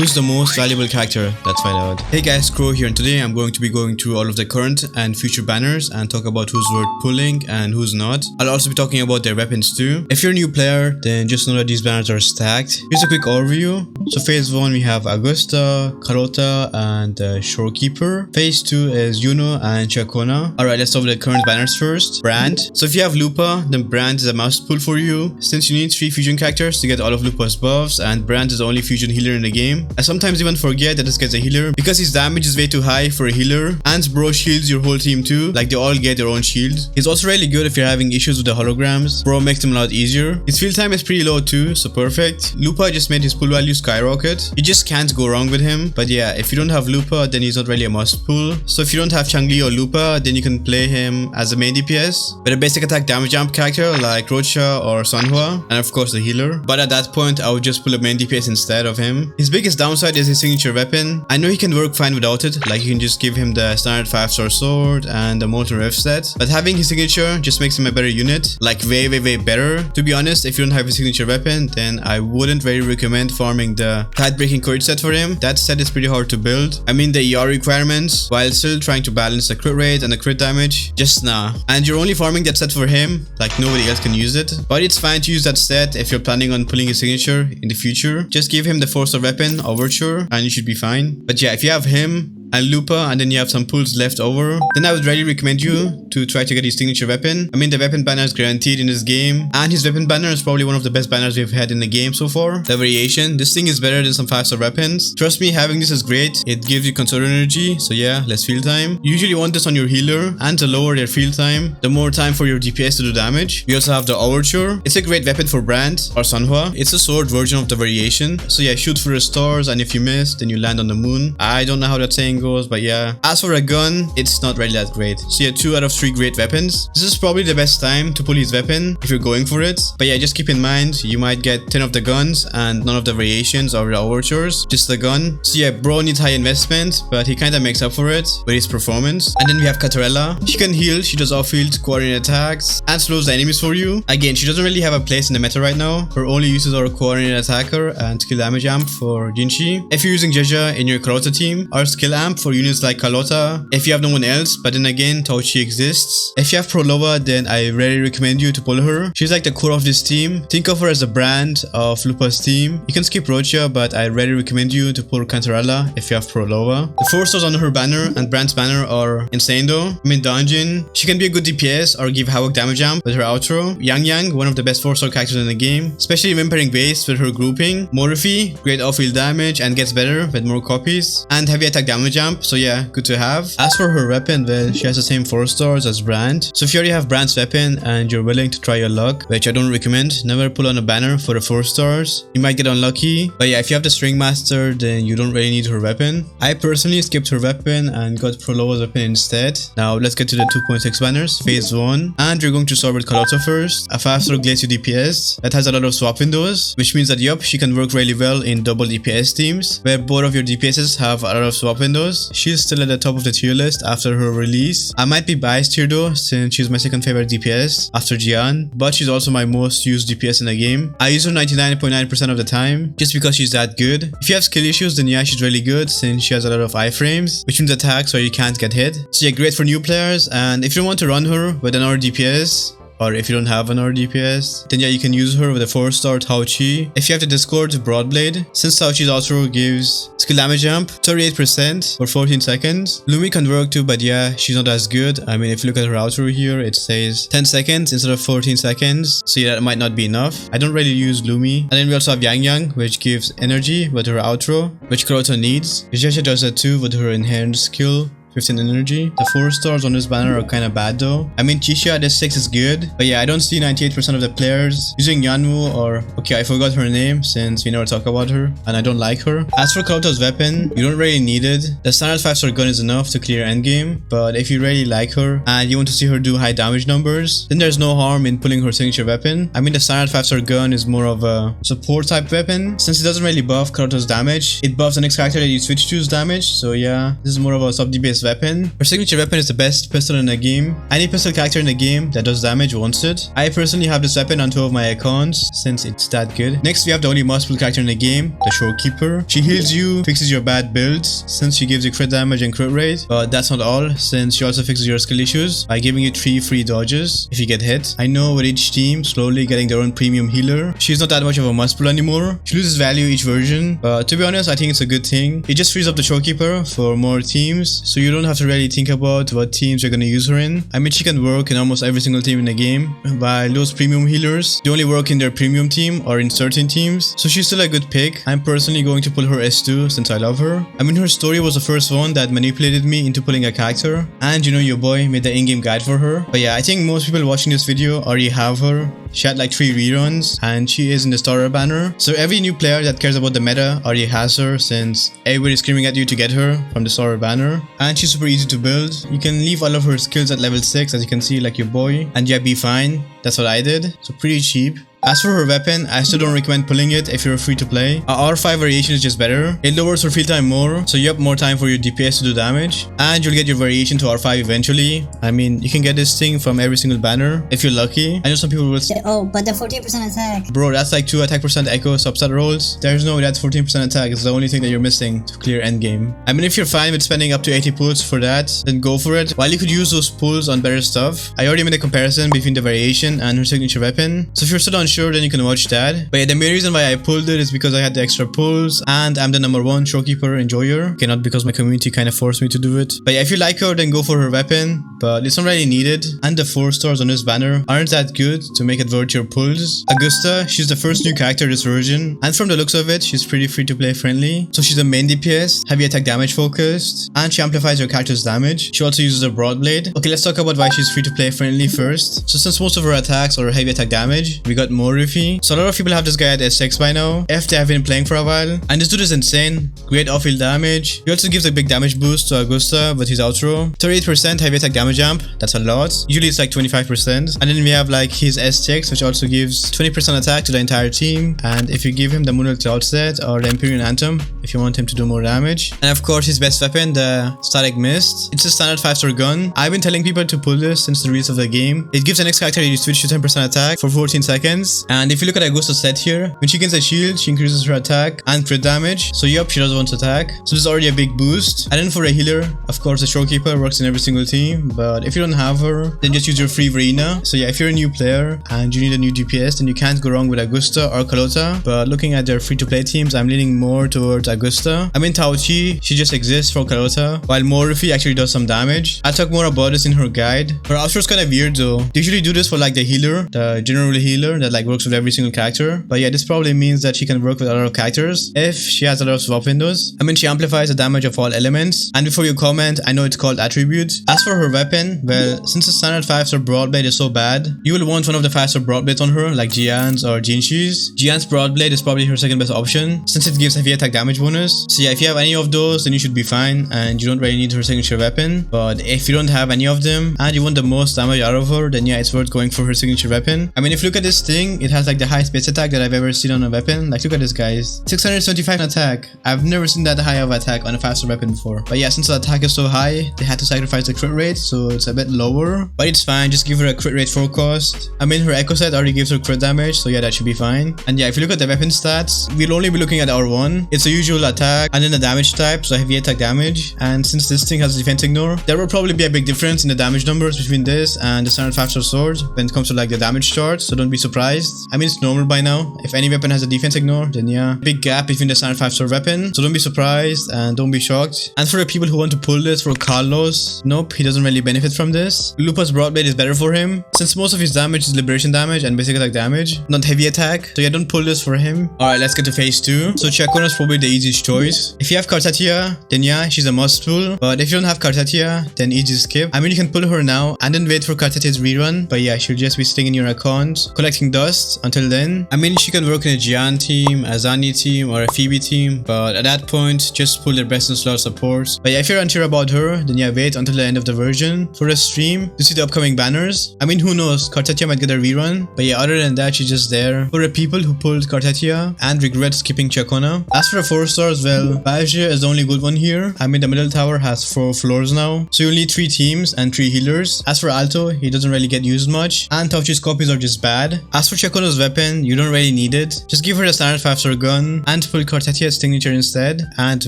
Who's the most valuable character? Let's find out. Hey guys, Crow here, and today I'm going to be going through all of the current and future banners and talk about who's worth pulling and who's not. I'll also be talking about their weapons too. If you're a new player, then just know that these banners are stacked. Here's a quick overview. So phase 1 we have Augusta, Carlotta, and Shorekeeper. Phase 2 is Yuno and Chakona. Alright, let's start with the current banners first. Brant. So if you have Lupa, then Brant is a must pull for you, since you need 3 fusion characters to get all of Lupa's buffs, and Brant is the only fusion healer in the game. I sometimes even forget that this guy's a healer because his damage is way too high for a healer, and bro shields your whole team too, like they all get their own shield. He's also really good if you're having issues with the holograms. Bro makes them a lot easier. His field time is pretty low too, so perfect. Lupa just made his pull value skyrocket. You just can't go wrong with him. But yeah, if you don't have Lupa, then he's not really a must pull. So if you don't have Changli or Lupa, then you can play him as a main DPS with a basic attack damage jump character like Roccia or Sanhua, and of course the healer. But at that point, I would just pull a main DPS instead of him. His biggest downside is his signature weapon. I know he can work fine without it, like you can just give him the standard 5-star sword and the molten rift set, but having his signature just makes him a better unit, like way better. To be honest, if you don't have his signature weapon, then I wouldn't very recommend farming the path breaking courage set for him. That set is pretty hard to build. I mean the ER requirements, while still trying to balance the crit rate and the crit damage, just nah. And you're only farming that set for him, like nobody else can use it. But it's fine to use that set if you're planning on pulling his signature in the future. Just give him the 4-star weapon, Overture, and you should be fine. But yeah, if you have him and Lupa and then you have some pulls left over, then I would really recommend you to try to get his signature weapon. I mean the weapon banner is guaranteed in this game, and his weapon banner is probably one of the best banners we've had in the game so far. The variation, this thing is better than some 5-star weapons. Trust me, having this is great. It gives you conserve energy, so yeah, less field time. You usually want this on your healer, and to lower their field time, the more time for your DPS to do damage. We also have the Overture. It's a great weapon for Brant or Sanhua. It's a sword version of the variation, so yeah, shoot for the stars, and if you miss, then you land on the moon. I don't know how that saying goes, but yeah. As for a gun, it's not really that great. So yeah, 2 out of 3 great weapons. This is probably the best time to pull his weapon if you're going for it. But yeah, just keep in mind, you might get 10 of the guns and none of the variations or the overtures, just the gun. So yeah, bro needs high investment, but he kinda makes up for it with his performance. And then we have Cantarella. She can heal, she does off-field coordinate attacks and slows the enemies for you. Again, she doesn't really have a place in the meta right now. Her only uses are coordinate attacker and skill damage amp for Jinhsi. If you're using Jaja in your Carlotta team, or skill amp for units like Carlotta, if you have no one else. But then again, Tauchi exists. If you have Phrolova, then I really recommend you to pull her. She's like the core of this team. Think of her as a brand of Lupa's team. You can skip Roccia, but I really recommend you to pull Cantarella if you have Phrolova. The 4 stars on her banner and Brand's banner are insane though. I mean Dungeon, she can be a good DPS or give Havoc damage jump with her outro. Yang, one of the best 4-star characters in the game, especially when pairing base with her grouping. Morphe, great off-field damage and gets better with more copies. And heavy attack damage jump, so yeah, good to have. As for her weapon, well, she has the same 4 stars as Brant. So if you already have Brant's weapon and you're willing to try your luck, which I don't recommend, never pull on a banner for the 4 stars. You might get unlucky. But yeah, if you have the String Master, then you don't really need her weapon. I personally skipped her weapon and got Phrolova's weapon instead. Now let's get to the 2.6 banners, phase 1. And you're going to start with Carlotta first, a 5-star Glacier DPS that has a lot of swap windows, which means that yup, she can work really well in double DPS teams, where both of your DPSs have a lot of swap windows. She's still at the top of the tier list after her release. I might be biased here though, since she's my second favorite DPS after Qiuyuan, but she's also my most used DPS in the game. I use her 99.9% of the time, just because she's that good. If you have skill issues, then yeah, she's really good since she has a lot of iframes, which means attacks where you can't get hit. So yeah, great for new players. And if you want to run her with another DPS, or if you don't have another DPS, then yeah, you can use her with a 4-star Tauchi. If you have the Discord Broadblade, since Tauchi's outro gives skill damage jump 38% for 14 seconds. Lumi can work too, but yeah, she's not as good. I mean, if you look at her outro here, it says 10 seconds instead of 14 seconds. So yeah, that might not be enough. I don't really use Lumi. And then we also have Yang, which gives energy with her outro, which Kota needs. Jaja does that too with her inherent skill, 15 energy. The 4 stars on this banner are kind of bad though. I mean Chisa at this 6 is good, but yeah, I don't see 98% of the players using Yanwu or, okay, I forgot her name since we never talk about her and I don't like her. As for Carlotta's weapon, you don't really need it. The standard 5-star gun is enough to clear endgame, but if you really like her and you want to see her do high damage numbers, then there's no harm in pulling her signature weapon. I mean the standard 5-star gun is more of a support type weapon. Since it doesn't really buff Carlotta's damage, it buffs the next character that you switch to's damage, so yeah, this is more of a sub DPS best weapon. Her signature weapon is the best pistol in the game. Any pistol character in the game that does damage wants it. I personally have this weapon on 2 of my accounts since it's that good. Next we have the only multiple character in the game, the Shorekeeper. She heals you, fixes your bad builds since she gives you crit damage and crit rate, but that's not all since she also fixes your skill issues by giving you 3 free dodges if you get hit. I know with each team slowly getting their own premium healer, she's not that much of a multiple anymore. She loses value each version, but to be honest I think it's a good thing. It just frees up the Shorekeeper for more teams, so you don't have to really think about what teams you're gonna use her in. I mean, she can work in almost every single team in the game, while those premium healers, they only work in their premium team or in certain teams, so she's still a good pick. I'm personally going to pull her S2 since I love her. I mean, her story was the first one that manipulated me into pulling a character, and you know, your boy made the in-game guide for her. But yeah, I think most people watching this video already have her. She had like 3 reruns and she is in the starter banner, so every new player that cares about the meta already has her since everybody is screaming at you to get her from the starter banner. And she's super easy to build. You can leave all of her skills at level 6 as you can see, like your boy, and yeah, be fine. That's what I did, so pretty cheap. As for her weapon, I still don't recommend pulling it if you're free to play. R5 variation is just better. It lowers her field time more, so you have more time for your DPS to do damage, and you'll get your variation to R5 eventually. I mean, you can get this thing from every single banner if you're lucky. I know some people will say, oh, but the 14% attack. Bro, that's like 2 attack percent echo subset rolls. There's no way that's 14% attack. It's the only thing that you're missing to clear endgame. I mean, if you're fine with spending up to 80 pulls for that, then go for it. While you could use those pulls on better stuff, I already made a comparison between the variation and her signature weapon. So if you're still unsure, then you can watch that. But yeah, the main reason why I pulled it is because I had the extra pulls and I'm the #1 Shorekeeper enjoyer. Okay, not because my community kind of forced me to do it. But yeah, if you like her, then go for her weapon, but it's not really needed. And the 4 stars on this banner aren't that good to make it worth your pulls. Augusta, she's the first new character this version, and from the looks of it, she's pretty free to play friendly. So she's a main DPS, heavy attack damage focused, and she amplifies your character's damage. She also uses a broad blade. Okay, let's talk about why she's free to play friendly first. So since most of her attacks are heavy attack damage, we got more Riffy. So a lot of people have this guy at S6 by now, if they have been playing for a while. And this dude is insane. Great off-field damage. He also gives a big damage boost to Augusta with his outro. 38% heavy attack damage amp, that's a lot. Usually it's like 25%. And then we have like his S6, which also gives 20% attack to the entire team. And if you give him the Moonlight Cloud set or the Empyrean Anthem, if you want him to do more damage. And of course his best weapon, the Static Mist. It's a standard 5-star gun. I've been telling people to pull this since the release of the game. It gives the next character you switch to 10% attack for 14 seconds. And if you look at Augusta's set here, when she gains a shield, she increases her attack and crit damage. So yup, she does want to attack. So this is already a big boost. And then for a healer, of course the Shorekeeper works in every single team. But if you don't have her, then just use your free Verena. So yeah, if you're a new player and you need a new DPS, then you can't go wrong with Augusta or Carlotta. But looking at their free-to-play teams, I'm leaning more towards Augusta. I mean, Tao-Chi, she just exists for Carlotta, while Morifi actually does some damage. I'll talk more about this in her guide. Her outro is kind of weird though. They usually do this for like the healer, the general healer that like works with every single character. But yeah, this probably means that she can work with a lot of characters if she has a lot of swap windows. I mean, she amplifies the damage of all elements. And before you comment, I know it's called attribute. As for her weapon, well, since the standard 5-star broadblade is so bad, you will want one of the 5-star broadblades on her, like Jian's or Jinhsi's. Jian's broadblade is probably her second best option, since it gives heavy attack damage bonus. So yeah, if you have any of those, then you should be fine, and you don't really need her signature weapon. But if you don't have any of them, and you want the most damage out of her, then yeah, it's worth going for her signature weapon. I mean, if you look at this thing, it has like the highest base attack that I've ever seen on a weapon. Like, look at this, guys. 675 attack. I've never seen that high of attack on a 5-star weapon before. But yeah, since the attack is so high, they had to sacrifice the crit rate, so it's a bit lower. But it's fine, just give her a crit rate forecast. I mean, her echo set already gives her crit damage, so yeah, that should be fine. And yeah, if you look at the weapon stats, we'll only be looking at R1. It's the usual attack, and then the damage type, so heavy attack damage. And since this thing has defense ignore, there will probably be a big difference in the damage numbers between this and the standard 5-star sword when it comes to like the damage chart, so don't be surprised. I mean, it's normal by now. If any weapon has a defense ignore, then yeah, big gap between the standard 5-star weapon, so don't be surprised and don't be shocked. And for the people who want to pull this for Carlos, nope, he doesn't really benefit from this. Lupa's broadblade is better for him, since most of his damage is liberation damage and basic attack damage, not heavy attack, so yeah, don't pull this for him. Alright, let's get to phase 2. So Chakona is probably the easiest choice. If you have Carlotta, then yeah, she's a must pull, but if you don't have Carlotta, then easy skip. I mean, you can pull her now and then wait for Carlotta's rerun, but yeah, she'll just be sitting in your account collecting dust until then. I mean, she can work in a Jian team, a Zani team, or a Phoebe team, but at that point, just pull their best in slot support. But yeah, if you're unsure about her, then yeah, wait until the end of the version. version for a stream to see the upcoming banners. I mean, who knows, Carlotta might get a rerun, but yeah, other than that, she's just there for the people who pulled Carlotta and regret skipping Chakona. As for the 4 stars, well, Basia is the only good one here. I mean, the middle tower has 4 floors now, so you'll need 3 teams and 3 healers. As for Alto, he doesn't really get used much, and Tauchi's copies are just bad. As for Chakona's weapon, you don't really need it. Just give her the standard 5-star gun and pull Carlotta's signature instead, and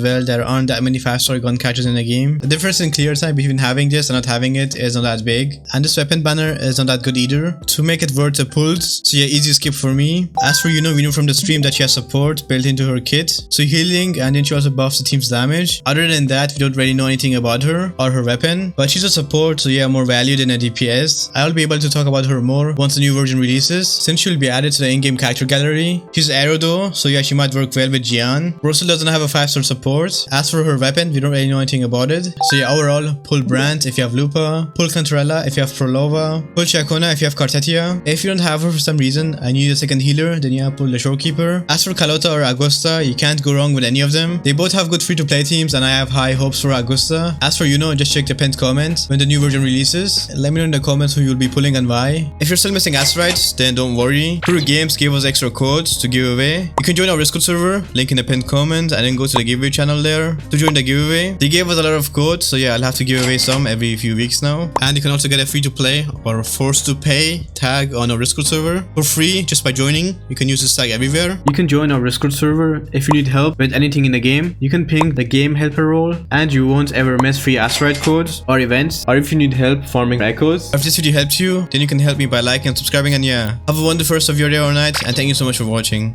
well, there aren't that many 5-star gun catches in the game. The difference in clear time between having this and not having it is not that big, and this weapon banner is not that good either to make it worth the pulls, so yeah, easy skip for me. As for Yuno, we know from the stream that she has support built into her kit, so healing, and then she also buffs the team's damage. Other than that, we don't really know anything about her or her weapon, but she's a support, so yeah, more value than a DPS. I'll be able to talk about her more once the new version releases, since she'll be added to the in-game character gallery. She's Aero though, so yeah, she might work well with Qiuyuan. Russell doesn't have a 5-star support. As for her weapon, we don't really know anything about it, so yeah, overall, pull Brant if you have Lupa, pull Cantarella if you have Phrolova, pull Chakona if you have Carlotta. If you don't have her for some reason and you need a second healer, then yeah, pull the Shorekeeper. As for Carlotta or Augusta, you can't go wrong with any of them. They both have good free-to-play teams, and I have high hopes for Augusta. As for Yuno, just check the pinned comment when the new version releases. Let me know in the comments who you'll be pulling and why. If you're still missing Asteroids, then don't worry. Crew Games gave us extra codes to give away. You can join our Discord server, link in the pinned comment, and then go to the giveaway channel there to join the giveaway. They gave us a lot of codes, so yeah, I'll have to give away some every few weeks now. And you can also get a free-to-play or forced-to-pay tag on our Discord server for free just by joining. You can use this tag everywhere. You can join our Discord server if you need help with anything in the game. You can ping the game helper role, and you won't ever miss free asteroid codes or events, or if you need help farming echoes. If this video helped you, then you can help me by liking and subscribing, and yeah, have a wonderful rest of your day or night, and thank you so much for watching.